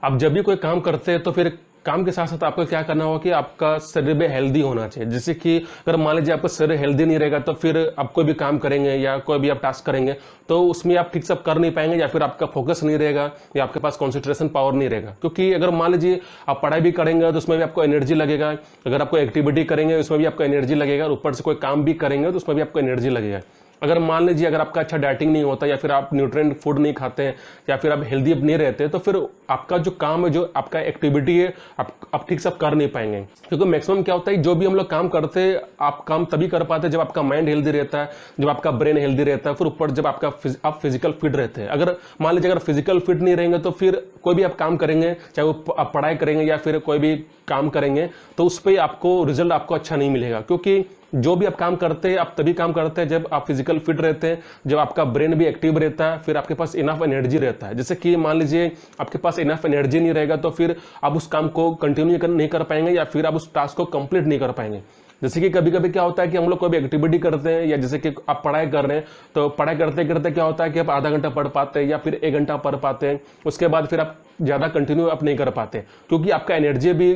आप जब भी कोई काम करते हैं तो फिर काम के साथ साथ आपको क्या करना होगा कि आपका शरीर भी हेल्दी होना चाहिए। जैसे कि अगर मान लीजिए आपका शरीर हेल्दी नहीं रहेगा तो फिर आप कोई भी काम करेंगे या कोई भी आप टास्क करेंगे तो उसमें आप ठीक से कर नहीं पाएंगे, या फिर आपका फोकस नहीं रहेगा, या आपके पास कॉन्सेंट्रेशन पावर नहीं रहेगा। क्योंकि अगर मान लीजिए आप पढ़ाई भी करेंगे तो उसमें भी आपको एनर्जी लगेगा, अगर आपको एक्टिविटी करेंगे उसमें भी आपको एनर्जी लगेगा, और ऊपर से कोई काम भी करेंगे तो उसमें भी आपको एनर्जी लगेगा। अगर मान लीजिए अगर आपका अच्छा डाइटिंग नहीं होता, या फिर आप न्यूट्रिएंट फूड नहीं खाते हैं, या फिर आप हेल्दी नहीं रहते, तो फिर आपका जो काम है, जो आपका एक्टिविटी है, आप ठीक से आप कर नहीं पाएंगे। क्योंकि मैक्सिमम क्या होता है, जो भी हम लोग काम करते हैं आप काम तभी कर पाते हैं जब आपका माइंड हेल्दी रहता है, जब आपका ब्रेन हेल्दी रहता है, फिर ऊपर जब आप फिजिकल फिट रहते हैं। अगर मान लीजिए अगर फिजिकल फिट नहीं रहेंगे तो फिर कोई भी आप काम करेंगे, चाहे वो आप पढ़ाई करेंगे या फिर कोई भी काम करेंगे, तो उस पर आपको रिजल्ट आपको अच्छा नहीं मिलेगा। क्योंकि जो भी आप काम करते हैं आप तभी काम करते हैं जब आप फिजिकल फिट रहते हैं, जब आपका ब्रेन भी एक्टिव रहता है, फिर आपके पास इनफ एनर्जी रहता है। जैसे कि मान लीजिए आपके पास इनफ एनर्जी नहीं रहेगा तो फिर आप उस काम को कंटिन्यू नहीं कर पाएंगे, या फिर आप उस टास्क को कंप्लीट नहीं कर पाएंगे। जैसे कि कभी कभी क्या होता है कि हम लोग कोई भी एक्टिविटी करते हैं, या जैसे कि आप पढ़ाई कर रहे हैं तो पढ़ाई करते करते क्या होता है कि आप आधा घंटा पढ़ पाते हैं या फिर 1 घंटा पढ़ पाते हैं, उसके बाद फिर आप ज़्यादा कंटिन्यू आप नहीं कर पाते, क्योंकि आपका एनर्जी भी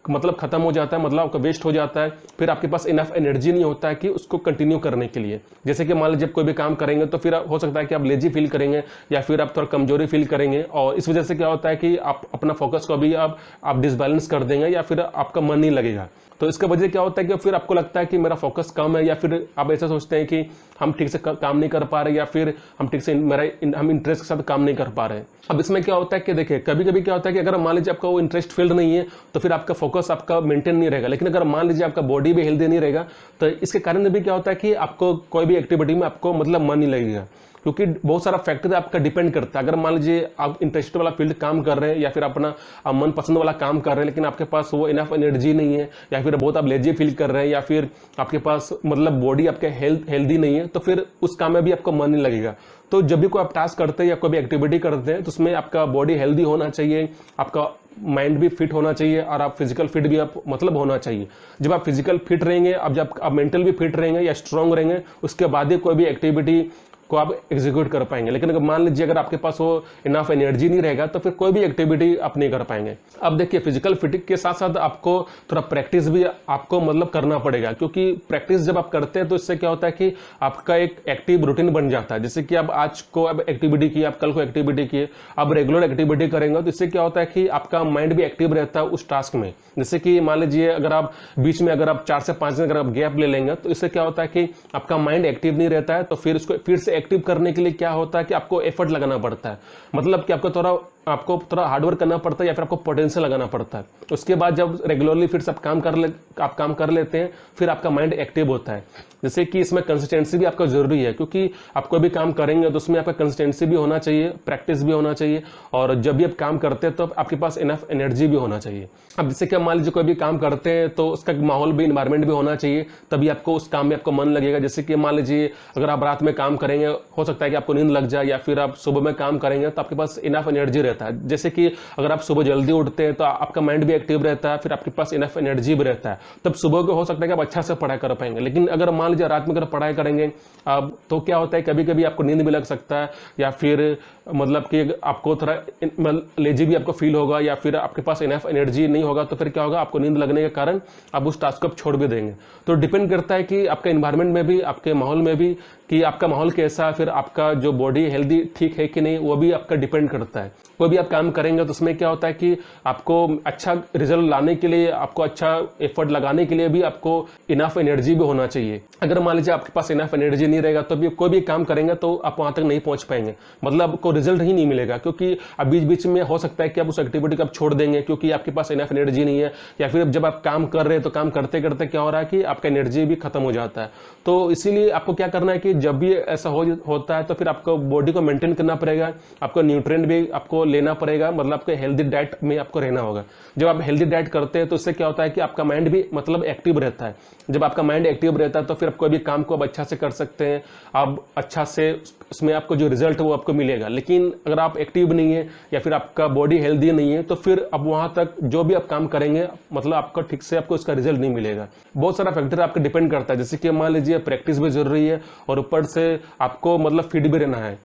मतलब खत्म हो जाता है, मतलब आपका वेस्ट हो जाता है। फिर आपके पास इनफ एनर्जी नहीं होता है कि उसको कंटिन्यू करने के लिए। जैसे कि मान लीजिए जब कोई भी काम करेंगे तो फिर हो सकता है कि आप लेजी फील करेंगे, या फिर आप थोड़ा कमजोरी फील करेंगे, और इस वजह से क्या होता है कि आप अपना फोकस को भी आप डिसबैलेंस कर देंगे, या फिर आपका मन नहीं लगेगा। तो इसका वजह क्या होता है कि फिर आपको लगता है कि मेरा फोकस कम है, या फिर आप ऐसा सोचते हैं कि हम ठीक से काम नहीं कर पा रहे, या फिर हम ठीक से हम इंटरेस्ट के साथ काम नहीं कर पा रहे। अब इसमें क्या होता है कि देखिए कभी कभी क्या होता है कि अगर मान लीजिए आपका वो इंटरेस्ट फील्ड नहीं है तो फिर आपका फोकस आपका मेंटेन नहीं रहेगा। लेकिन अगर मान लीजिए आपका बॉडी भी हेल्दी नहीं रहेगा तो इसके कारण भी क्या होता है कि आपको कोई भी एक्टिविटी में आपको मतलब मन नहीं लगेगा, क्योंकि बहुत सारा फैक्टर आपका डिपेंड करता है। अगर मान लीजिए आप इंटरेस्ट वाला फील्ड काम कर रहे हैं, या फिर अपना मन पसंद वाला काम कर रहे हैं, लेकिन आपके पास वो इनफ एनर्जी नहीं है, या फिर बहुत आप लेजी फील कर रहे हैं, या फिर आपके पास मतलब बॉडी आपके हेल्दी नहीं है, तो फिर उस काम में भी आपको मन नहीं लगेगा। तो जब भी कोई आप टास्क करते हैं या कोई भी एक्टिविटी करते हैं तो उसमें आपका बॉडी हेल्दी होना चाहिए, आपका माइंड भी फिट होना चाहिए, और आप फिजिकल फिट भी आप मतलब होना चाहिए। जब आप फिजिकल फिट रहेंगे, अब जब आप मेंटल भी फिट रहेंगे या स्ट्रांग रहेंगे, उसके बाद ही कोई भी एक्टिविटी को आप एग्जीक्यूट कर पाएंगे। लेकिन अगर मान लीजिए अगर आपके पास वो इनफ एनर्जी नहीं रहेगा तो फिर कोई भी एक्टिविटी आप नहीं कर पाएंगे। अब देखिए फिजिकल फिटनेस के साथ साथ आपको थोड़ा प्रैक्टिस भी आपको मतलब करना पड़ेगा, क्योंकि प्रैक्टिस जब आप करते हैं तो इससे क्या होता है कि आपका एक एक्टिव रूटीन बन जाता है। जैसे कि आप आज को अब एक्टिविटी की, आप कल को एक्टिविटी की, आप रेगुलर एक्टिविटी करेंगे तो इससे क्या होता है कि आपका माइंड भी एक्टिव रहता है उस टास्क में। जैसे कि मान लीजिए अगर आप बीच में अगर आप 4 से 5 दिन अगर आप गैप ले लेंगे तो इससे क्या होता है कि आपका माइंड एक्टिव नहीं रहता है, तो फिर उसको फिर से एक्टिव करने के लिए क्या होता है कि आपको एफर्ट लगाना पड़ता है, मतलब कि आपको थोड़ा हार्डवर्क करना पड़ता है, या फिर आपको पोटेंशियल लगाना पड़ता है। उसके बाद जब रेगुलरली फिर से आप काम कर लेते हैं, फिर आपका माइंड एक्टिव होता है। जैसे कि इसमें कंसिस्टेंसी भी आपका जरूरी है, क्योंकि आप कोई भी काम करेंगे तो उसमें आपका कंसिस्टेंसी भी होना चाहिए, प्रैक्टिस भी होना चाहिए, और जब भी आप काम करते हैं तो आपके पास इनफ एनर्जी भी होना चाहिए। अब जैसे कि मान लीजिए कोई भी काम करते हैं तो उसका माहौल भी, इन्वायरमेंट भी होना चाहिए, तभी आपको उस काम में आपको मन लगेगा। जैसे कि मान लीजिए अगर आप रात में काम करेंगे, हो सकता है कि आपको नींद लग जाए, या फिर आप सुबह में काम करेंगे तो आपके पास इनफ एनर्जी रहता है। जैसे कि अगर आप सुबह जल्दी उठते हैं तो आपका माइंड भी एक्टिव रहता है, फिर आपके पास इनफ एनर्जी भी रहता है, तब सुबह को हो सकता है कि आप अच्छा से पढ़ाई कर पाएंगे। लेकिन अगर मान लीजिए रात में अगर पढ़ाई करेंगे अब तो क्या होता है कभी कभी आपको नींद भी लग सकता है, या फिर मतलब कि आपको थोड़ा लेजी भी आपको फील होगा, या फिर आपके पास इनफ एनर्जी नहीं होगा, तो फिर क्या होगा, आपको नींद लगने के कारण आप उस टास्क को छोड़ भी देंगे। तो डिपेंड करता है कि आपके इन्वायरमेंट में भी, आपके माहौल में भी, कि आपका माहौल कैसा है, फिर आपका जो बॉडी हेल्दी ठीक है कि नहीं, वो भी आपका डिपेंड करता है। कोई भी आप काम करेंगे तो उसमें क्या होता है कि आपको अच्छा रिजल्ट लाने के लिए, आपको अच्छा एफर्ट लगाने के लिए भी आपको इनफ एनर्जी भी होना चाहिए। अगर मान लीजिए आपके पास इनफ एनर्जी नहीं रहेगा तो भी कोई भी काम करेंगे तो आप वहां तक नहीं पहुंच पाएंगे, मतलब आपको रिजल्ट ही नहीं मिलेगा। क्योंकि अब बीच बीच में हो सकता है कि आप उस एक्टिविटी को आप छोड़ देंगे क्योंकि आपके पास इनफ एनर्जी नहीं है, या फिर जब आप काम कर रहे हैं तो काम करते करते क्या हो रहा है कि आपका एनर्जी भी खत्म हो जाता है। तो इसीलिए आपको क्या करना है कि जब भी ऐसा होता है तो फिर आपको बॉडी को मेंटेन करना पड़ेगा, आपको न्यूट्रिएंट भी आपको लेना पड़ेगा, मतलब आपको हेल्दी डाइट में आपको रहना होगा। जब आप हेल्दी डाइट करते हैं तो इससे क्या होता है कि आपका माइंड भी मतलब एक्टिव रहता है। जब आपका माइंड एक्टिव रहता है तो फिर आप कोई भी काम को आप अच्छा से कर सकते हैं, आप अच्छा से उसमें आपको जो रिजल्ट है वो आपको मिलेगा। लेकिन अगर आप एक्टिव नहीं है या फिर आपका बॉडी हेल्दी नहीं है तो फिर अब वहां तक जो भी आप काम करेंगे मतलब आपका ठीक से आपको इसका रिजल्ट नहीं मिलेगा। बहुत सारा फैक्टर आपका डिपेंड करता है, जैसे कि मान लीजिए प्रैक्टिस भी जरूरी है और ऊपर से आपको मतलब फिट भी रहना है।